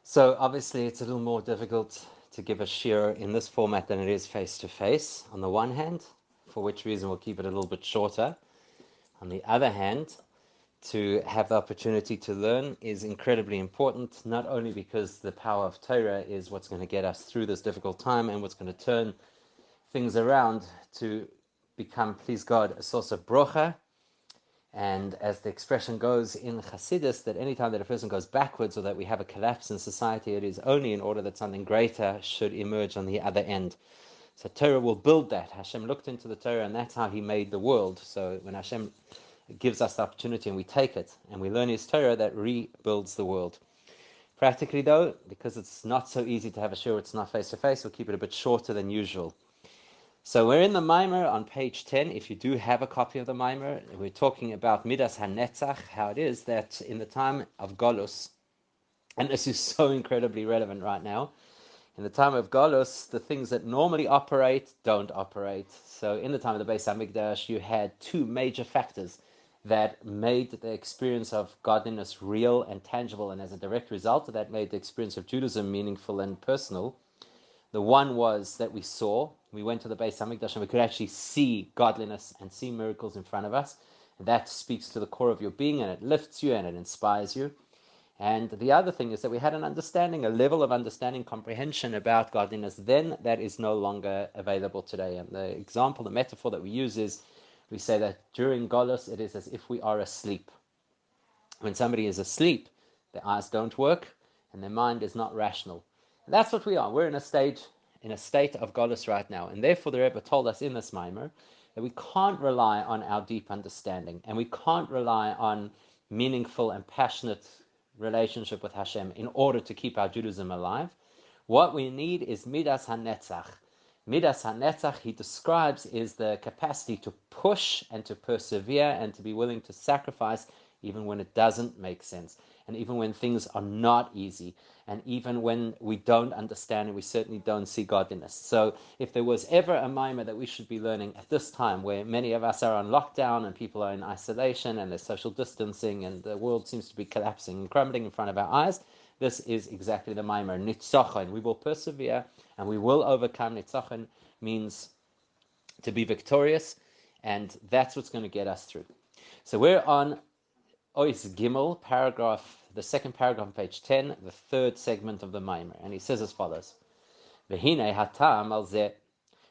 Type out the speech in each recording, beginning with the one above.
So obviously it's a little more difficult to give a shiur in this format than it is face-to-face, on the one hand, for which reason we'll keep it a little bit shorter. On the other hand, to have the opportunity to learn is incredibly important, not only because the power of Torah is what's going to get us through this difficult time and what's going to turn things around to become, please God, a source of brocha. And as the expression goes in Hasidus, that anytime that a person goes backwards or that we have a collapse in society, it is only in order that something greater should emerge on the other end. So Torah will build that. Hashem looked into the Torah, and that's how He made the world. So when Hashem gives us the opportunity and we take it and we learn His Torah, that rebuilds the world. Practically, though, because it's not so easy to have a shiur, it's not face to face, we'll keep it a bit shorter than usual. So we're in the Maimer on page 10. If you do have a copy of the Maimer, we're talking about Midas HaNetzach, how it is that in the time of Golus, and this is so incredibly relevant right now, in the time of Golus, the things that normally operate don't operate. So in the time of the Beis HaMikdash, you had two major factors that made the experience of godliness real and tangible, and as a direct result of that, made the experience of Judaism meaningful and personal. The one was that we went to the Beis HaMikdash and we could actually see godliness and see miracles in front of us. And that speaks to the core of your being, and it lifts you and it inspires you. And the other thing is that we had an understanding, a level of understanding, comprehension about godliness then that is no longer available today. And the example, the metaphor that we use is, we say that during Golus it is as if we are asleep. When somebody is asleep, their eyes don't work and their mind is not rational. And that's what we are. We're in a state of Golus right now. And therefore the Rebbe told us in this Maimer that we can't rely on our deep understanding and we can't rely on meaningful and passionate relationship with Hashem in order to keep our Judaism alive. What we need is Midas HaNetzach. Midas HaNetzach, he describes, is the capacity to push and to persevere and to be willing to sacrifice even when it doesn't make sense, and even when things are not easy, and even when we don't understand and we certainly don't see godliness. So if there was ever a mimer that we should be learning at this time, where many of us are on lockdown and people are in isolation and there's social distancing and the world seems to be collapsing and crumbling in front of our eyes, this is exactly the mimer. Nitzachon. We will persevere and we will overcome. Nitzachon means to be victorious, and that's what's going to get us through. So we're on Ois Gimel, the second paragraph on page 10, the third segment of the Maimer. And he says as follows: V'hinei hatam al zeh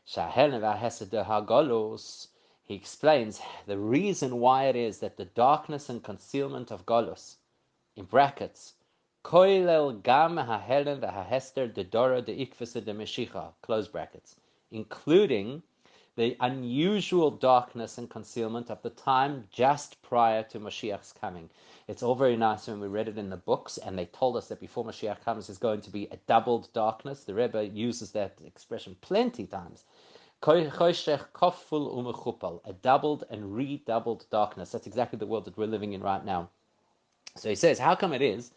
shahelen v'hesed hagolus. He explains the reason why it is that the darkness and concealment of Golus, in brackets, koilel gam hahelen v'hahester dedora deikvese de meshicha, close brackets, including the unusual darkness and concealment of the time just prior to Mashiach's coming. It's all very nice when we read it in the books, and they told us that before Mashiach comes there's going to be a doubled darkness. The Rebbe uses that expression plenty times. A doubled and redoubled darkness. That's exactly the world that we're living in right now. So he says, how come it is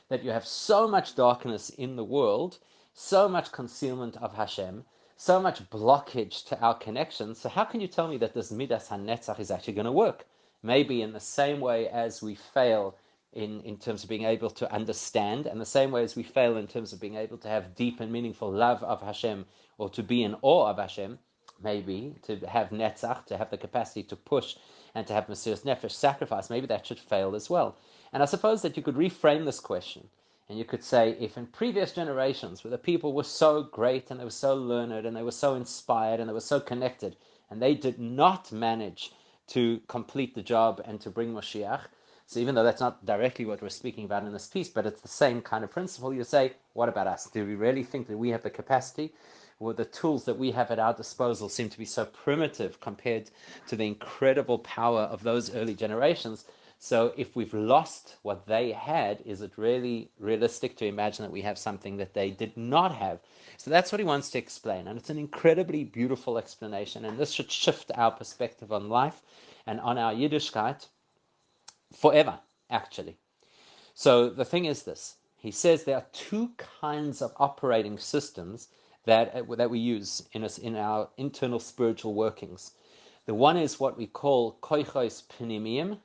that you have so much darkness in the world, so much concealment of Hashem, so much blockage to our connections? So how can you tell me that this Midas HaNetzach is actually going to work? Maybe in the same way as we fail in terms of being able to understand, and the same way as we fail in terms of being able to have deep and meaningful love of Hashem, or to be in awe of Hashem, maybe to have Netzach, to have the capacity to push and to have Mesiras Nefesh, sacrifice, maybe that should fail as well. And I suppose that you could reframe this question, and you could say, if in previous generations where the people were so great and they were so learned and they were so inspired and they were so connected, and they did not manage to complete the job and to bring Mashiach, so even though that's not directly what we're speaking about in this piece, but it's the same kind of principle, you say, what about us? Do we really think that we have the capacity? Or the tools that we have at our disposal seem to be so primitive compared to the incredible power of those early generations? So if we've lost what they had, is it really realistic to imagine that we have something that they did not have? So that's what he wants to explain. And it's an incredibly beautiful explanation. And this should shift our perspective on life and on our Yiddishkeit forever, actually. So the thing is this. He says there are two kinds of operating systems that we use in our internal spiritual workings. The one is what we call koichos pnimiyim,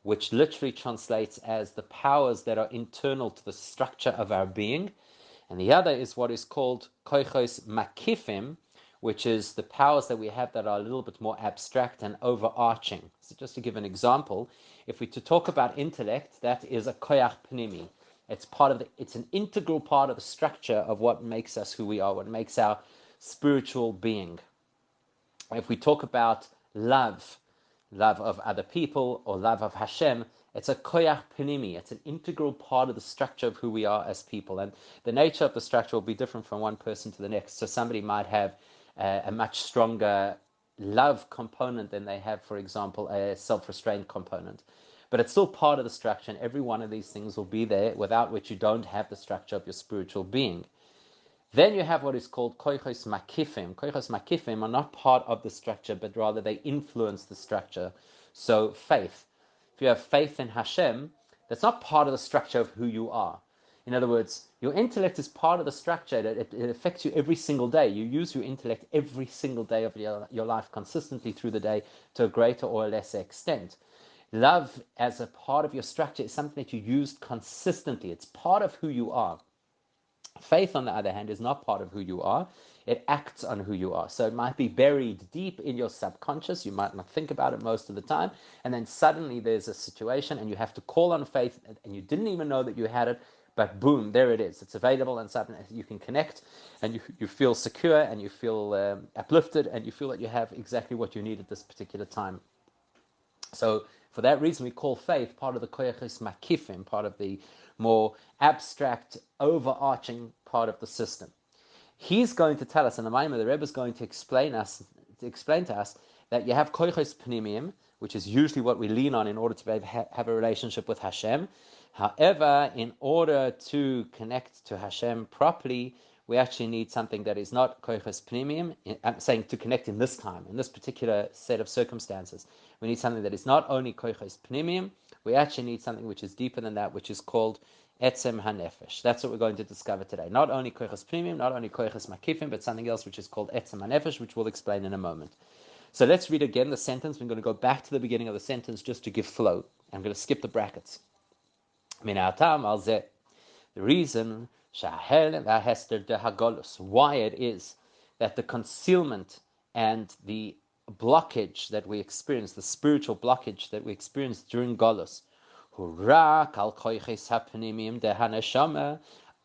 which literally translates as the powers that are internal to the structure of our being. And the other is what is called koichos makifim, which is the powers that we have that are a little bit more abstract and overarching. So just to give an example, if we to talk about intellect, that is a koyach pnimi. It's an integral part of the structure of what makes us who we are, what makes our spiritual being. If we talk about love of other people or love of Hashem, it's a koyach pnimi. It's an integral part of the structure of who we are as people. And the nature of the structure will be different from one person to the next. So somebody might have a much stronger love component than they have, for example, a self-restraint component. But it's still part of the structure, and every one of these things will be there, without which you don't have the structure of your spiritual being. Then you have what is called koichos makifim. Koichos makifim are not part of the structure, but rather they influence the structure. So faith. If you have faith in Hashem, that's not part of the structure of who you are. In other words, your intellect is part of the structure. It affects you every single day. You use your intellect every single day of your life consistently through the day to a greater or a lesser extent. Love as a part of your structure is something that you use consistently. It's part of who you are. Faith, on the other hand, is not part of who you are. It acts on who you are. So it might be buried deep in your subconscious. You might not think about it most of the time. And then suddenly there's a situation and you have to call on faith and you didn't even know that you had it. But boom, there it is. It's available and suddenly you can connect and you feel secure and you feel uplifted and you feel that you have exactly what you need at this particular time. So for that reason, we call faith part of the koyachos makifim, part of the more abstract, overarching part of the system. He's going to tell us, and the Maimon, the Rebbe is going to explain to us that you have koyachos pnimim, which is usually what we lean on in order to have a relationship with Hashem. However, in order to connect to Hashem properly, we actually need something that is not koichos pnimim. I'm saying to connect in this time, in this particular set of circumstances. We need something that is not only koichos pnimim, we actually need something which is deeper than that, which is called etzem hanefesh. That's what we're going to discover today. Not only koichos pnimim, not only koichos makifim, but something else which is called etzem hanefesh, which we'll explain in a moment. So let's read again the sentence. We're going to go back to the beginning of the sentence just to give flow. I'm going to skip the brackets. The reason why it is that the concealment and the blockage that we experience, the spiritual blockage that we experience during Golus,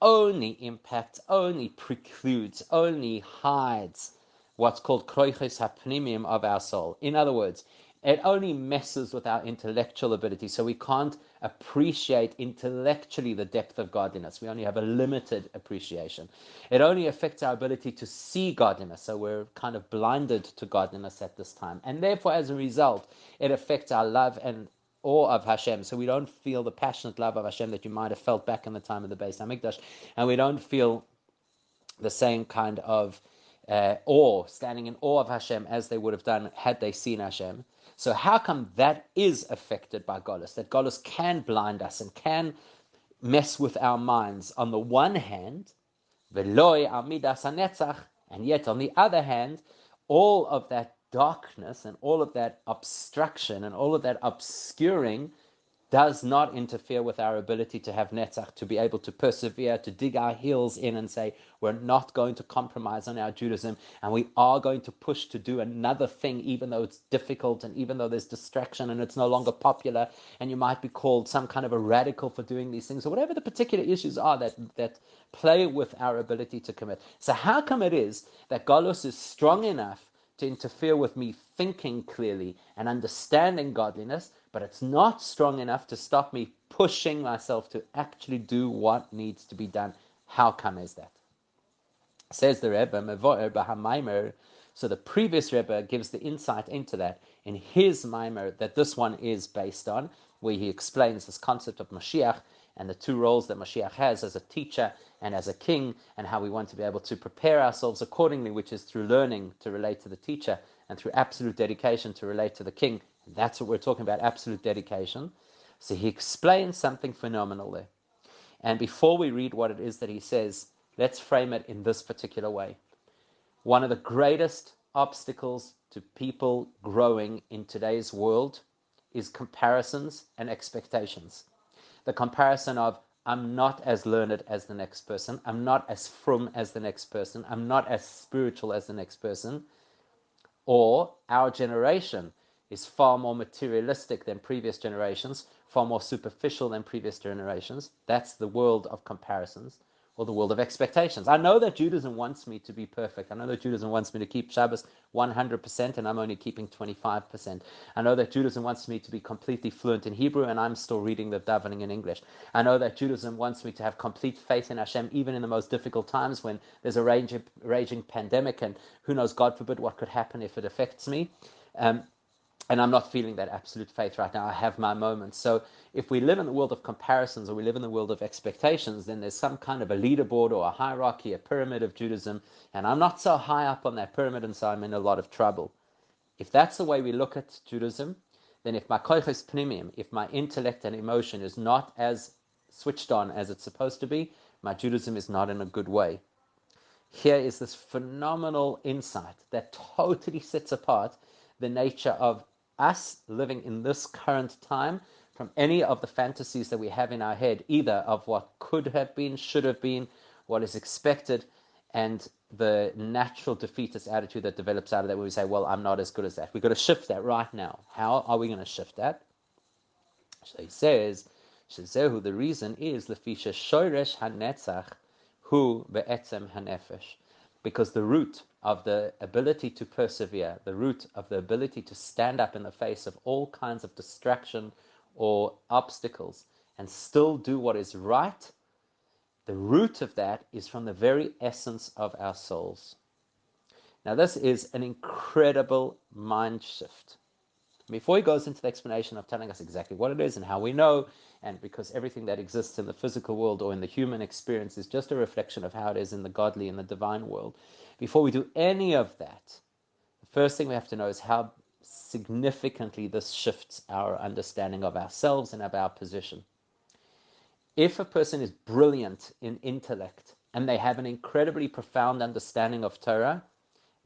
only impacts, only precludes, only hides what's called kroiches hapnimim of our soul. In other words, it only messes with our intellectual ability, so we can't appreciate intellectually the depth of godliness. We only have a limited appreciation. It only affects our ability to see godliness, so we're kind of blinded to godliness at this time. And therefore, as a result, it affects our love and awe of Hashem, so we don't feel the passionate love of Hashem that you might have felt back in the time of the Beis Hamikdash, and we don't feel the same kind of awe, standing in awe of Hashem as they would have done had they seen Hashem. So how come that is affected by Golus? That Golus can blind us and can mess with our minds on the one hand, veloy amidas hanetzach, and yet on the other hand, all of that darkness and all of that obstruction and all of that obscuring does not interfere with our ability to have netzach, to be able to persevere, to dig our heels in and say, we're not going to compromise on our Judaism, and we are going to push to do another thing, even though it's difficult, and even though there's distraction, and it's no longer popular, and you might be called some kind of a radical for doing these things, or whatever the particular issues are that play with our ability to commit. So how come it is that Golus is strong enough to interfere with me thinking clearly and understanding godliness, but it's not strong enough to stop me pushing myself to actually do what needs to be done? How come is that? Says the Rebbe, Mevoer b'hamaimer. So the previous Rebbe gives the insight into that in his Maimer that this one is based on, where he explains this concept of Mashiach and the two roles that Mashiach has as a teacher and as a king, and how we want to be able to prepare ourselves accordingly, which is through learning to relate to the teacher and through absolute dedication to relate to the king. And that's what we're talking about, absolute dedication. So he explains something phenomenal there. And before we read what it is that he says, let's frame it in this particular way. One of the greatest obstacles to people growing in today's world is comparisons and expectations. The comparison of, I'm not as learned as the next person, I'm not as frum as the next person, I'm not as spiritual as the next person, or our generation is far more materialistic than previous generations, far more superficial than previous generations. That's the world of comparisons, or the world of expectations. I know that Judaism wants me to be perfect. I know that Judaism wants me to keep Shabbos 100%, and I'm only keeping 25%. I know that Judaism wants me to be completely fluent in Hebrew, and I'm still reading the davening in English. I know that Judaism wants me to have complete faith in Hashem, even in the most difficult times when there's a raging pandemic, and who knows, God forbid, what could happen if it affects me. And I'm not feeling that absolute faith right now. I have my moments. So if we live in the world of comparisons, or we live in the world of expectations, then there's some kind of a leaderboard or a hierarchy, a pyramid of Judaism, and I'm not so high up on that pyramid, and so I'm in a lot of trouble. If that's the way we look at Judaism, then if my koiches pnimim, if my intellect and emotion is not as switched on as it's supposed to be, my Judaism is not in a good way. Here is this phenomenal insight that totally sets apart the nature of us living in this current time from any of the fantasies that we have in our head, either of what could have been, should have been, what is expected, and the natural defeatist attitude that develops out of that, where we say, well, I'm not as good as that. We've got to shift that right now. How are we going to shift that? So he says, Shezehu, the reason is, Lefisha shoresh hanetzach hu be'etzem hanefesh. Because the root of the ability to persevere, the root of the ability to stand up in the face of all kinds of distraction or obstacles and still do what is right, the root of that is from the very essence of our souls. Now, this is an incredible mind shift. Before he goes into the explanation of telling us exactly what it is and how we know, and because everything that exists in the physical world or in the human experience is just a reflection of how it is in the godly and the divine world, before we do any of that, the first thing we have to know is how significantly this shifts our understanding of ourselves and of our position. If a person is brilliant in intellect and they have an incredibly profound understanding of Torah,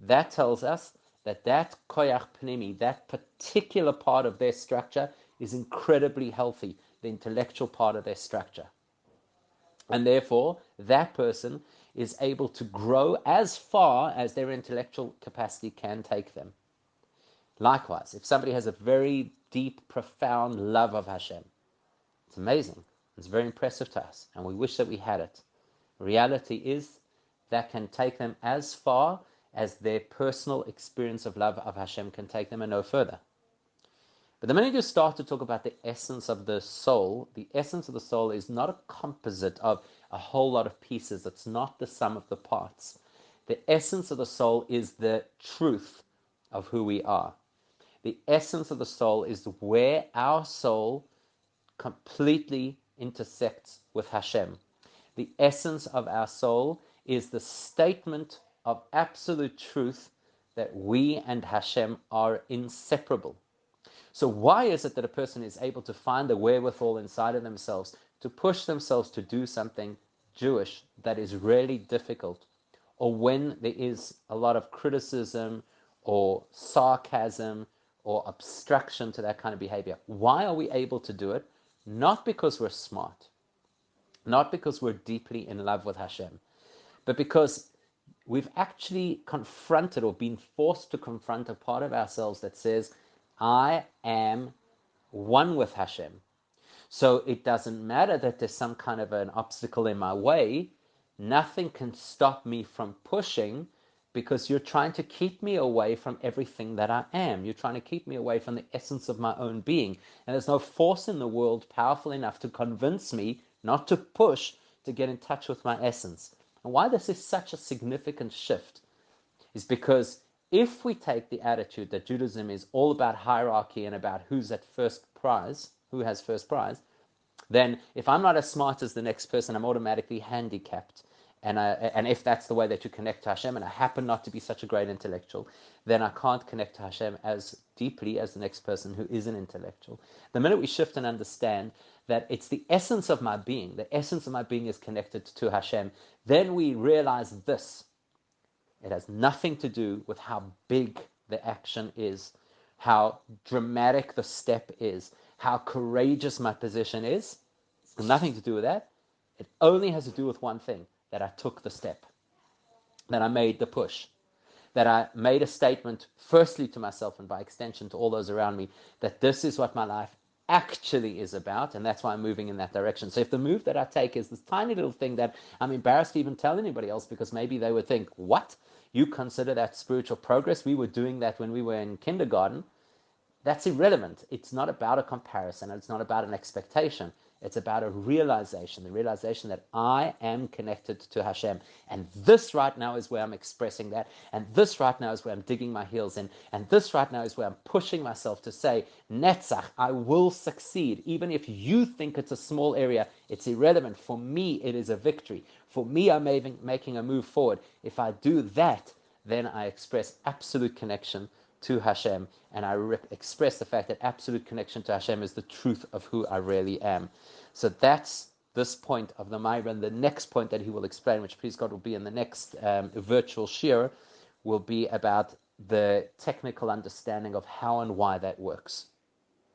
that tells us that koyach pnimi, that particular part of their structure, is incredibly healthy, the intellectual part of their structure. And therefore, that person is able to grow as far as their intellectual capacity can take them. Likewise, if somebody has a very deep, profound love of Hashem, it's amazing. It's very impressive to us, and we wish that we had it. Reality is that can take them as far as their personal experience of love of Hashem can take them, and no further. But the minute you start to talk about the essence of the soul is not a composite of a whole lot of pieces. It's not the sum of the parts. The essence of the soul is the truth of who we are. The essence of the soul is where our soul completely intersects with Hashem. The essence of our soul is the statement of absolute truth that we and Hashem are inseparable. So why is it that a person is able to find the wherewithal inside of themselves to push themselves to do something Jewish that is really difficult, or when there is a lot of criticism or sarcasm or obstruction to that kind of behavior? Why are we able to do it? Not because we're smart, not because we're deeply in love with Hashem, but because we've actually confronted or been forced to confront a part of ourselves that says, I am one with Hashem. So it doesn't matter that there's some kind of an obstacle in my way. Nothing can stop me from pushing, because you're trying to keep me away from everything that I am. You're trying to keep me away from the essence of my own being. And there's no force in the world powerful enough to convince me not to push to get in touch with my essence. And why this is such a significant shift is because if we take the attitude that Judaism is all about hierarchy and about who's at first prize, who has first prize, then if I'm not as smart as the next person, I'm automatically handicapped. And if that's the way that you connect to Hashem, and I happen not to be such a great intellectual, then I can't connect to Hashem as deeply as the next person who is an intellectual. The minute we shift and understand that it's the essence of my being, the essence of my being is connected to Hashem, then we realize this. It has nothing to do with how big the action is, how dramatic the step is, how courageous my position is. It's nothing to do with that. It only has to do with one thing, that I took the step, that I made the push, that I made a statement, firstly to myself and by extension to all those around me, that this is what my life actually is about, and that's why I'm moving in that direction. So if the move that I take is this tiny little thing that I'm embarrassed to even tell anybody else, because maybe they would think, what? You consider that spiritual progress? We were doing that when we were in kindergarten. That's irrelevant. It's not about a comparison. It's not about an expectation. It's about a realization, the realization that I am connected to Hashem. And this right now is where I'm expressing that. And this right now is where I'm digging my heels in. And this right now is where I'm pushing myself to say, Netzach, I will succeed. Even if you think it's a small area, it's irrelevant. For me, it is a victory. For me, I'm making a move forward. If I do that, then I express absolute connection to Hashem, and I express the fact that absolute connection to Hashem is the truth of who I really am. So that's this point of the Maimon. And the next point that he will explain, which please God will be in the next virtual shir, will be about the technical understanding of how and why that works.